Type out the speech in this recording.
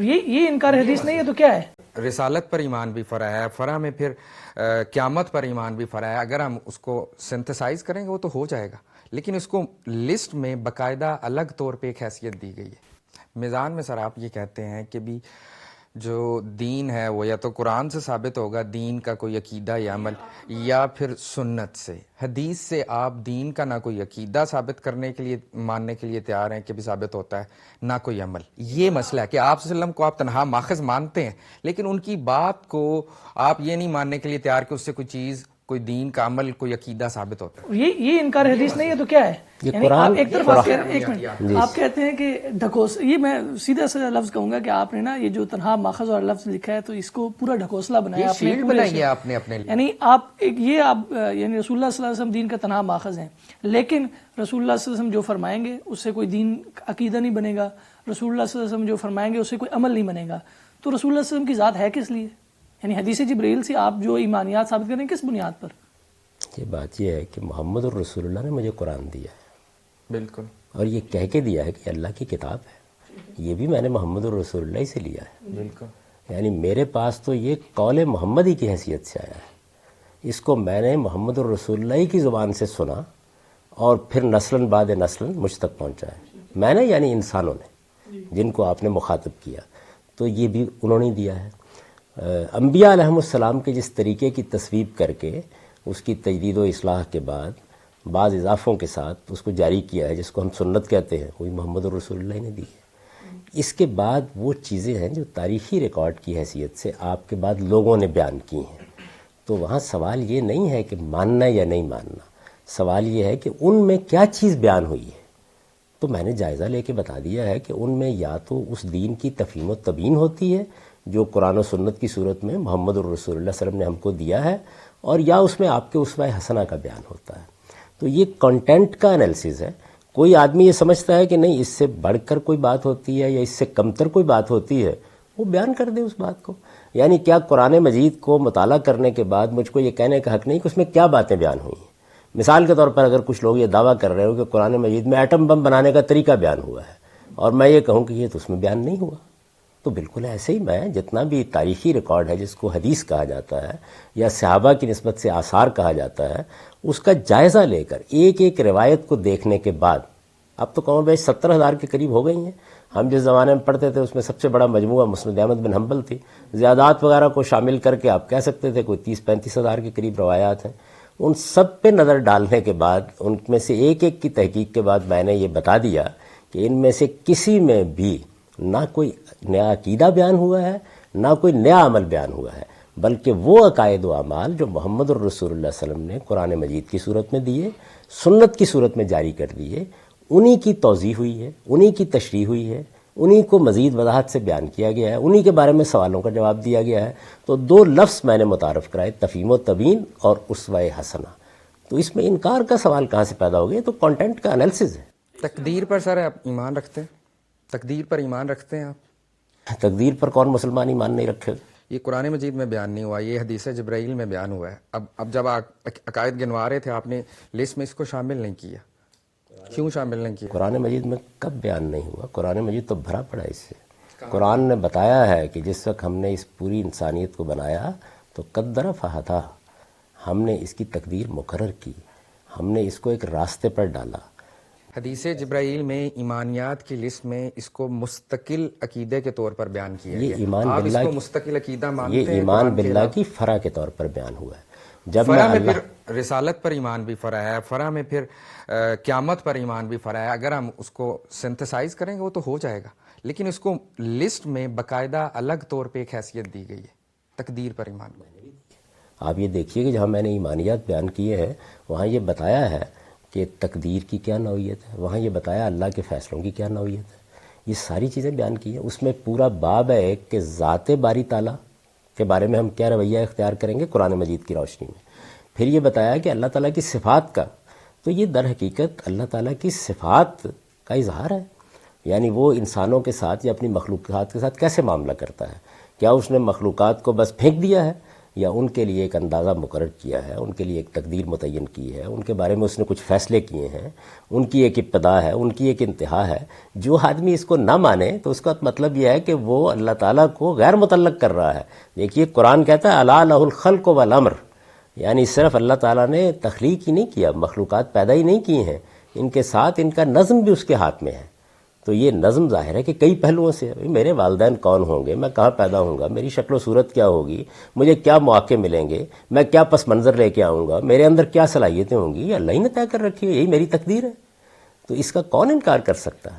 یہ انکار حدیث نہیں ہے تو کیا ہے؟ رسالت پر ایمان بھی فرع ہے، فرع میں پھر قیامت پر ایمان بھی فرع ہے. اگر ہم اس کو سنتھسائز کریں گے وہ تو ہو جائے گا، لیکن اس کو لسٹ میں باقاعدہ الگ طور پہ ایک حیثیت دی گئی ہے. میزان میں سر آپ یہ کہتے ہیں کہ بھی جو دین ہے وہ یا تو قرآن سے ثابت ہوگا، دین کا کوئی عقیدہ یا عمل، یا پھر سنت سے. حدیث سے آپ دین کا نہ کوئی عقیدہ ثابت کرنے کے لیے ماننے کے لیے تیار ہیں کہ بھی ثابت ہوتا ہے، نہ کوئی عمل. یہ مسئلہ ہے کہ آپ صلی اللہ علیہ وسلم کو آپ تنہا ماخذ مانتے ہیں، لیکن ان کی بات کو آپ یہ نہیں ماننے کے لیے تیار کہ اس سے کوئی چیز، کوئی دین کا عمل، کوئی عقیدہ ثابت ہوتا ہے. یہ انکار حدیث نہیں ہے تو کیا ہے؟ یعنی آپ ایک طرف ایک منٹ آپ کہتے ہیں کہ ڈھکوس، یہ میں سیدھا سا لفظ کہوں گا کہ آپ نے نا یہ جو تنہا ماخذ اور لفظ لکھا ہے تو اس کو پورا ڈھکوسلا بنایا آپ نے، بنائی آپ نے اپنے لیے. یعنی آپ یہ آپ یعنی رسول اللہ صلی اللہ علیہ وسلم دین کا تنہا ماخذ ہیں، لیکن رسول اللہ صلی اللہ علیہ وسلم جو فرمائیں گے اس سے کوئی دین عقیدہ نہیں بنے گا، رسول اللہ صلی اللہ علیہ وسلم جو فرمائیں گے اس سے کوئی عمل نہیں بنے گا. تو رسول اللہ صلی اللہ علیہ وسلم کی ذات ہے کس لیے؟ یعنی حدیث جبرائیل سے آپ جو ایمانیات ثابت کریں کس بنیاد پر؟ یہ بات یہ ہے کہ محمد الرسول اللہ نے مجھے قرآن دیا ہے، بالکل، اور یہ کہہ کے دیا ہے کہ اللہ کی کتاب ہے. یہ بھی میں نے محمد الرسول اللہ سے لیا ہے. بالکل، یعنی میرے پاس تو یہ قول محمدی کی حیثیت سے آیا ہے. اس کو میں نے محمد الرسول اللہ کی زبان سے سنا اور پھر نسلاً بعد نسلاً مجھ تک پہنچا ہے. میں نے یعنی انسانوں نے جن کو آپ نے مخاطب کیا، تو یہ بھی انہوں نے دیا ہے. انبیاء علیہم السلام کے جس طریقے کی تصویب کر کے اس کی تجدید و اصلاح کے بعد بعض اضافوں کے ساتھ اس کو جاری کیا ہے، جس کو ہم سنت کہتے ہیں، وہی محمد الرسول اللہ نے دی ہے. اس کے بعد وہ چیزیں ہیں جو تاریخی ریکارڈ کی حیثیت سے آپ کے بعد لوگوں نے بیان کی ہیں. تو وہاں سوال یہ نہیں ہے کہ ماننا یا نہیں ماننا، سوال یہ ہے کہ ان میں کیا چیز بیان ہوئی ہے. تو میں نے جائزہ لے کے بتا دیا ہے کہ ان میں یا تو اس دین کی تفہیم و تبیین ہوتی ہے جو قرآن و سنت کی صورت میں محمد الرسول اللہ صلی اللہ علیہ وسلم نے ہم کو دیا ہے، اور یا اس میں آپ کے اسوہ حسنہ کا بیان ہوتا ہے. تو یہ کنٹینٹ کا انالیسز ہے. کوئی آدمی یہ سمجھتا ہے کہ نہیں اس سے بڑھ کر کوئی بات ہوتی ہے یا اس سے کمتر کوئی بات ہوتی ہے، وہ بیان کر دے اس بات کو. یعنی کیا قرآن مجید کو مطالعہ کرنے کے بعد مجھ کو یہ کہنے کا حق نہیں کہ اس میں کیا باتیں بیان ہوئی ہیں؟ مثال کے طور پر اگر کچھ لوگ یہ دعویٰ کر رہے ہو کہ قرآن مجید میں ایٹم بم بنانے کا طریقہ بیان ہوا ہے، اور میں یہ کہوں کہ یہ تو اس میں بیان نہیں ہوا، تو بالکل ایسے ہی میں جتنا بھی تاریخی ریکارڈ ہے جس کو حدیث کہا جاتا ہے یا صحابہ کی نسبت سے آثار کہا جاتا ہے، اس کا جائزہ لے کر ایک ایک روایت کو دیکھنے کے بعد، اب تو کم و بیش 70,000 کے قریب ہو گئی ہیں. ہم جس زمانے میں پڑھتے تھے اس میں سب سے بڑا مجموعہ مسند احمد بن حنبل تھی. زیادات وغیرہ کو شامل کر کے آپ کہہ سکتے تھے کوئی 30-35,000 کے قریب روایات ہیں. ان سب پہ نظر ڈالنے کے بعد، ان میں سے ایک ایک کی تحقیق کے بعد میں نے یہ بتا دیا کہ ان میں سے کسی میں بھی نہ کوئی نیا عقیدہ بیان ہوا ہے، نہ کوئی نیا عمل بیان ہوا ہے، بلکہ وہ عقائد و اعمال جو محمد الرسول اللہ صلی اللہ علیہ وسلم نے قرآن مجید کی صورت میں دیے، سنت کی صورت میں جاری کر دیے، انہی کی توضیح ہوئی ہے، انہی کی تشریح ہوئی ہے، انہی کو مزید وضاحت سے بیان کیا گیا ہے، انہی کے بارے میں سوالوں کا جواب دیا گیا ہے. تو دو لفظ میں نے متعارف کرائے، تفہیم و تبیین اور اسوہ حسنہ. تو اس میں انکار کا سوال کہاں سے پیدا ہو گیا؟ تو کنٹینٹ کا انالیسز ہے. تقدیر پر سر آپ ایمان رکھتے ہیں؟ تقدیر پر ایمان رکھتے ہیں آپ؟ تقدیر پر کون مسلمان ایمان نہیں رکھے گا؟ یہ قرآن مجید میں بیان نہیں ہوا، یہ حدیث جبرائیل میں بیان ہوا ہے. اب جب عقائد گنوا رہے تھے آپ نے لسٹ میں اس کو شامل نہیں کیا، کیوں شامل نہیں کیا؟ قرآن مجید میں کب بیان نہیں ہوا؟ قرآن مجید تو بھرا پڑا اس سے. قرآن نے بتایا ہے کہ جس وقت ہم نے اس پوری انسانیت کو بنایا تو قدر فہدا، ہم نے اس کی تقدیر مقرر کی، ہم نے اس کو ایک راستے پر ڈالا. حدیث جبرائیل میں ایمانیات کی لسٹ میں اس کو مستقل عقیدے کے طور پر بیان کیا گیا. یہ ایمان آپ باللہ اس کو مستقل عقیدہ مانتے ہیں؟ یہ ایمان باللہ کی فرع کے طور پر بیان ہوا ہے. جب فرع میں اللہ پھر رسالت پر ایمان بھی فرع ہے، فرع میں پھر قیامت پر ایمان بھی فرع ہے. اگر ہم اس کو سنتھسائز کریں گے وہ تو ہو جائے گا، لیکن اس کو لسٹ میں باقاعدہ الگ طور پہ ایک حیثیت دی گئی ہے، تقدیر پر ایمان. آپ یہ دیکھیے کہ جہاں میں نے ایمانیات بیان کیے ہیں وہاں یہ بتایا ہے کہ تقدیر کی کیا نوعیت ہے، وہاں یہ بتایا اللہ کے فیصلوں کی کیا نوعیت ہے. یہ ساری چیزیں بیان کی ہیں. اس میں پورا باب ہے کہ ذات باری تعالیٰ کے بارے میں ہم کیا رویہ اختیار کریں گے قرآن مجید کی روشنی میں. پھر یہ بتایا کہ اللہ تعالیٰ کی صفات کا، تو یہ در حقیقت اللہ تعالیٰ کی صفات کا اظہار ہے. یعنی وہ انسانوں کے ساتھ یا اپنی مخلوقات کے ساتھ کیسے معاملہ کرتا ہے. کیا اس نے مخلوقات کو بس پھینک دیا ہے یا ان کے لیے ایک اندازہ مقرر کیا ہے، ان کے لیے ایک تقدیر متعین کی ہے، ان کے بارے میں اس نے کچھ فیصلے کیے ہیں، ان کی ایک ابتدا ہے، ان کی ایک انتہا ہے. جو آدمی اس کو نہ مانے تو اس کا مطلب یہ ہے کہ وہ اللہ تعالیٰ کو غیر متعلق کر رہا ہے. دیکھیے قرآن کہتا ہے الا لہ الخلق والامر، یعنی صرف اللہ تعالیٰ نے تخلیق ہی نہیں کیا، مخلوقات پیدا ہی نہیں کی ہیں، ان کے ساتھ ان کا نظم بھی اس کے ہاتھ میں ہے. تو یہ نظم ظاہر ہے کہ کئی پہلوؤں سے، میرے والدین کون ہوں گے، میں کہاں پیدا ہوں گا، میری شکل و صورت کیا ہوگی، مجھے کیا مواقع ملیں گے، میں کیا پس منظر لے کے آؤں گا، میرے اندر کیا صلاحیتیں ہوں گی، یہ اللہ ہی نے طے کر رکھی ہے، یہی میری تقدیر ہے. تو اس کا کون انکار کر سکتا ہے؟